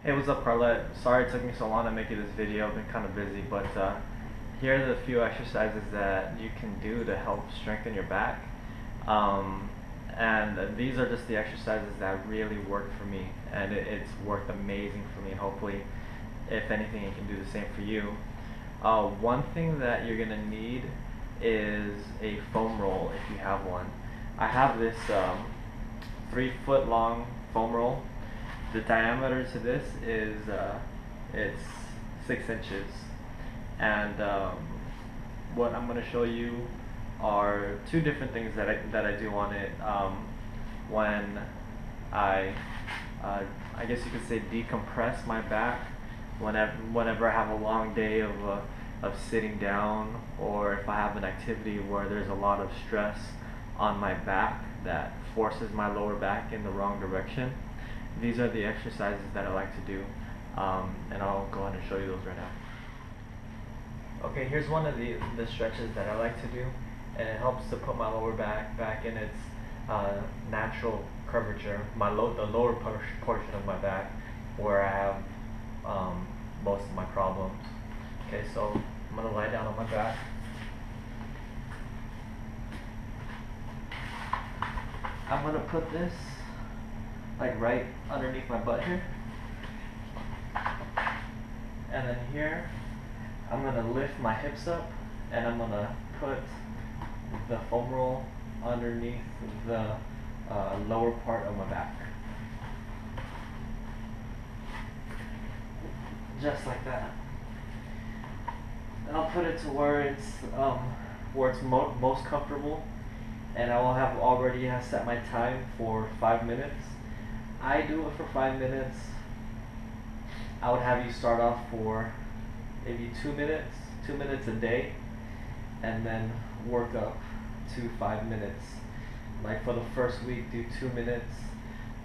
Hey, what's up, Carlette? Sorry it took me so long to make you this video. I've been kind of busy, but here are the few exercises that you can do to help strengthen your back. Um, and these are just the exercises that really worked for me, and it's worked amazing for me. And hopefully, if anything, it can do the same for you. One thing that you're gonna need is a foam roll if you have one. I have this 3 foot long foam roll. The diameter to this is it's 6 inches, and what I'm going to show you are two different things that I do on it when I I guess you could say decompress my back whenever I have a long day of sitting down, or if I have an activity where there's a lot of stress on my back that forces my lower back in the wrong direction. These are the exercises that I like to do, and I'll go ahead and show you those right now. Okay, here's one of the stretches that I like to do, and it helps to put my lower back in its natural curvature, the lower portion of my back, where I have most of my problems. Okay, so I'm going to lie down on my back. I'm going to put this like right underneath my butt here, and then here I'm going to lift my hips up, and I'm going to put the foam roll underneath the lower part of my back, just like that. And I'll put it to where it's most comfortable, and I will have already set my time for 5 minutes. I do it for 5 minutes. I would have you start off for maybe 2 minutes a day, and then work up to 5 minutes. Like for the first week, do 2 minutes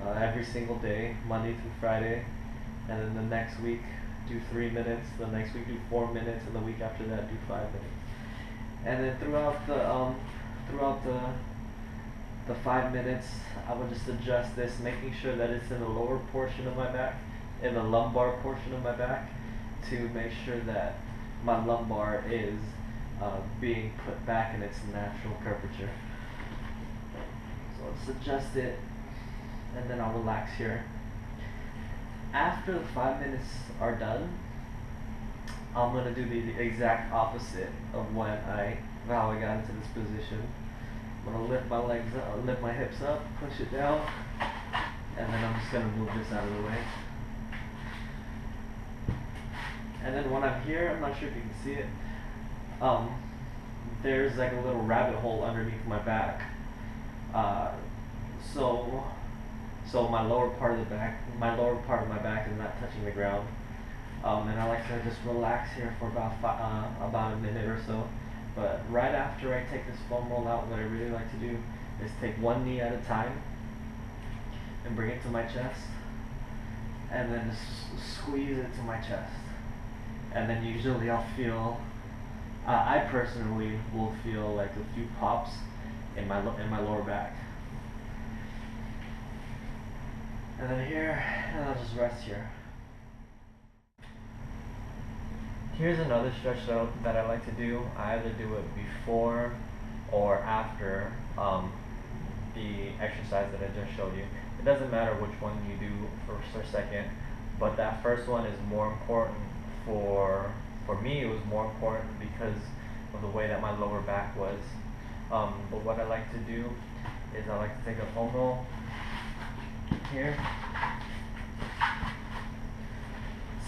every single day, Monday through Friday, and then the next week do 3 minutes, the next week do 4 minutes, and the week after that do 5 minutes. And then throughout the 5 minutes, I would just adjust this, making sure that it's in the lower portion of my back, in the lumbar portion of my back, to make sure that my lumbar is being put back in its natural curvature. So let's adjust it, and then I'll relax here. After the 5 minutes are done, I'm going to do the exact opposite of how I got into this position. I'm going to lift my legs up, lift my hips up, push it down, and then I'm just going to move this out of the way. And then when I'm here, I'm not sure if you can see it, there's like a little rabbit hole underneath my back. So my lower part of my back is not touching the ground. And I like to just relax here for about a minute or so. But right after I take this foam roll out, what I really like to do is take one knee at a time and bring it to my chest, and then squeeze it to my chest. And then usually I personally will feel like a few pops in my lower back. And then here, and I'll just rest here. Here's another stretch that I like to do. I either do it before or after the exercise that I just showed you. It doesn't matter which one you do first or second, but that first one is more important for me. It was more important because of the way that my lower back was. But what I like to do is I like to take a foam roll here,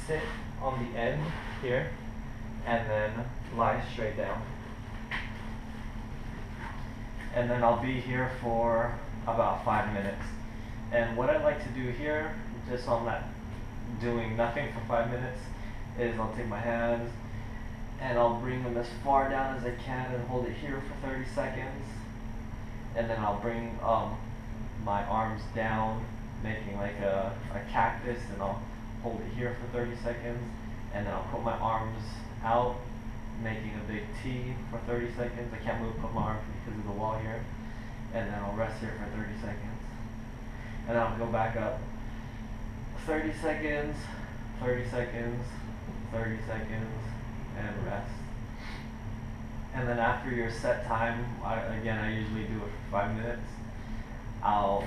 sit on the end here, and then lie straight down. And then I'll be here for about 5 minutes. And what I like to do here, just on that, doing nothing for 5 minutes, is I'll take my hands and I'll bring them as far down as I can and hold it here for 30 seconds. And then I'll bring my arms down, making like a cactus, and I'll hold it here for 30 seconds. And then I'll put my arms out, making a big T for 30 seconds. I can't really put my arms because of the wall here. And then I'll rest here for 30 seconds. And then I'll go back up 30 seconds, 30 seconds, 30 seconds, and rest. And then after your set time, I usually do it for 5 minutes. I'll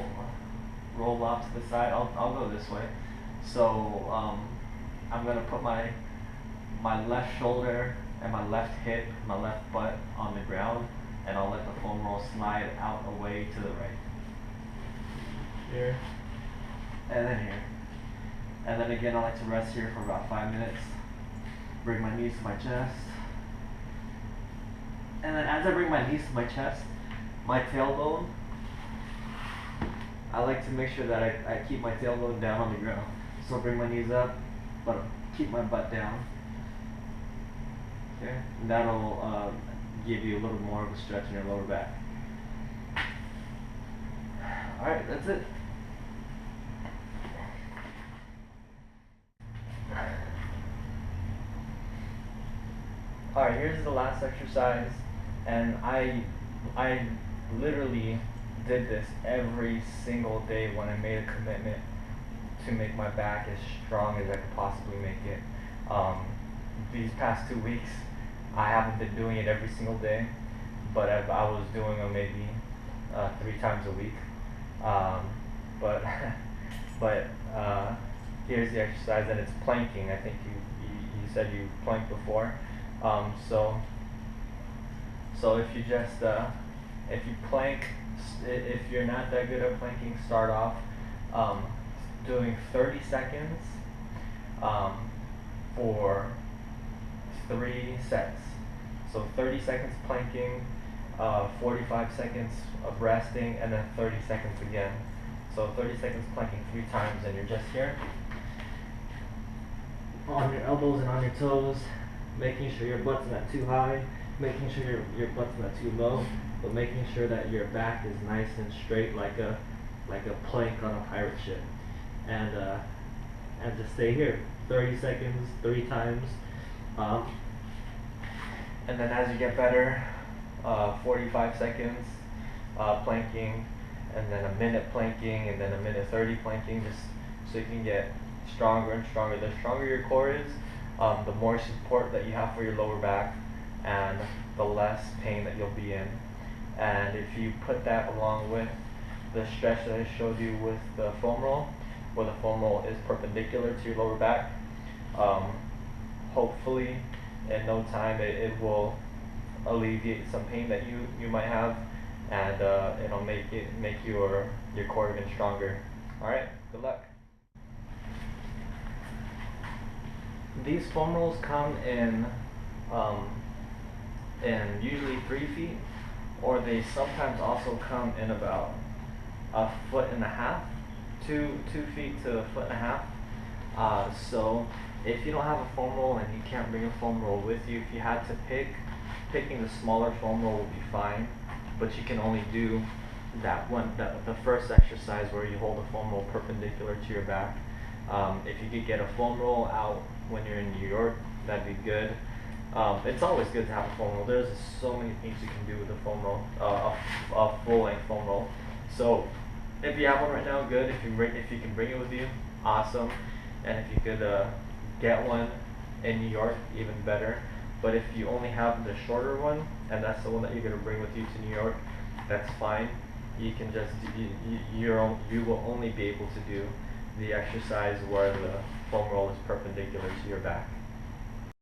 roll off to the side. I'll go this way. So I'm gonna put my left shoulder and my left hip, my left butt on the ground, and I'll let the foam roll slide out away to the right. Here, and then here. And then again, I like to rest here for about 5 minutes. Bring my knees to my chest. And then as I bring my knees to my chest, my tailbone, I like to make sure that I keep my tailbone down on the ground. So bring my knees up, but keep my butt down. Okay, and that'll give you a little more of a stretch in your lower back. Alright, that's it. Alright, here's the last exercise, and I literally did this every single day when I made a commitment to make my back as strong as I could possibly make it. These past 2 weeks, I haven't been doing it every single day, but I was doing them maybe 3 times a week. But here's the exercise, and it's planking. I think you said you planked before. So if you just if you plank, if you're not that good at planking, start off doing 30 seconds for 3 sets. So 30 seconds planking, 45 seconds of resting, and then 30 seconds again. So 30 seconds planking 3 times, and you're just here on your elbows and on your toes, making sure your butt's not too high, making sure your butt's not too low, but making sure that your back is nice and straight like a plank on a pirate ship. And just stay here 30 seconds 3 times, and then as you get better, 45 seconds planking, and then a minute planking, and then a minute 30 planking, just so you can get stronger and stronger. The stronger your core is, the more support that you have for your lower back, and the less pain that you'll be in. And if you put that along with the stretch that I showed you with the foam roll, where the foam roll is perpendicular to your lower back, hopefully in no time it will alleviate some pain that you might have, and it'll make your core even stronger. Alright, good luck. These foam rolls come in usually 3 feet, or they sometimes also come in about 1.5 feet, 2 feet to 1.5 feet. So if you don't have a foam roll and you can't bring a foam roll with you, if you had to picking the smaller foam roll would be fine, but you can only do that one, the first exercise where you hold a foam roll perpendicular to your back. If you could get a foam roll out when you're in New York, that'd be good. It's always good to have a foam roll. There's so many things you can do with a foam roll, a full-length foam roll. So if you have one right now, good. If you can bring it with you, awesome. And if you could get one in New York, even better. But if you only have the shorter one, and that's the one that you're gonna bring with you to New York, that's fine. You can just you will only be able to do the exercise where the foam roll is perpendicular to your back.